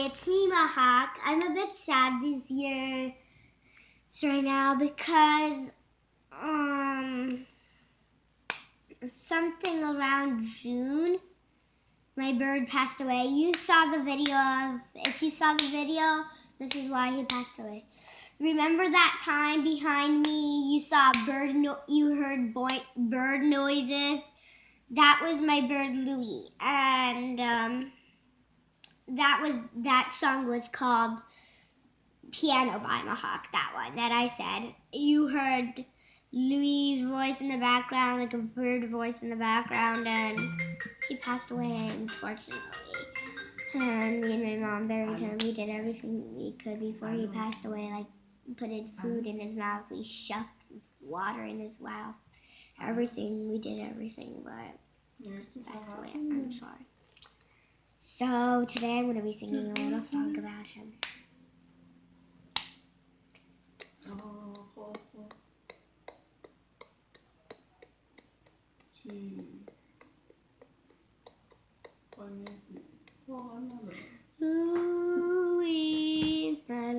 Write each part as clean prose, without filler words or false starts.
Hi, it's me, Mahak. I'm a bit sad this year right now because something around June, my bird passed away. You saw the video if you saw the video, this is why he passed away. Remember that time behind me you saw you heard bird noises? That was my bird Louie, and that song was called Piano by Mahak, that one that I said. You heard Louis' voice in the background, like a bird voice in the background, and he passed away, unfortunately. And me and my mom buried him. We did everything we could before he passed away, like put food in his mouth. We shoved water in his mouth. We did everything, but he passed away. I'm sorry. So today I'm going to be singing a little song about him. Louie, my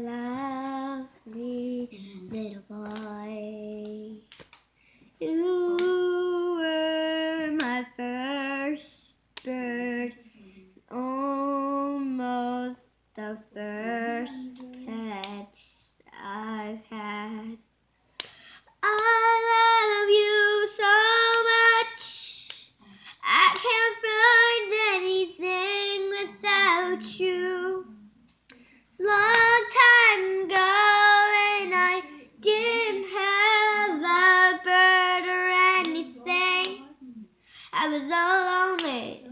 lovely little boy, you were my first bird, almost the first pet I've had. I love you so much, I can't find anything without you. Long time ago, and I didn't have a bird or anything. I was all lonely.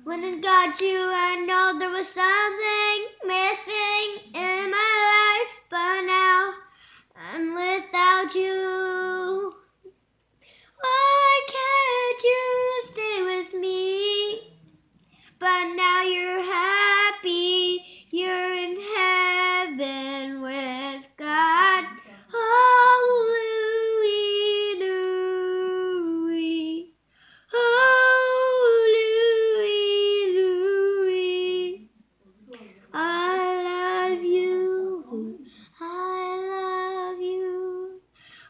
When I got you, I know there was something missing in my life, but now I'm without you. Why can't you stay with me? But now you're happy, you're in heaven with God. Oh, Louie, Louie. Oh, Louie, Louie. I love you. I love you.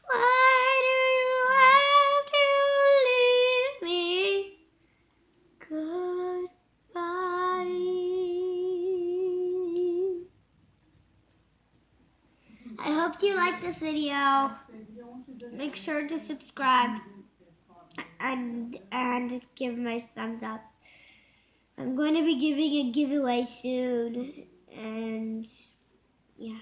Why do you have to leave me? Goodbye. I hope you like this video. Make sure to subscribe and give my thumbs up. I'm going to be giving a giveaway soon, and yeah.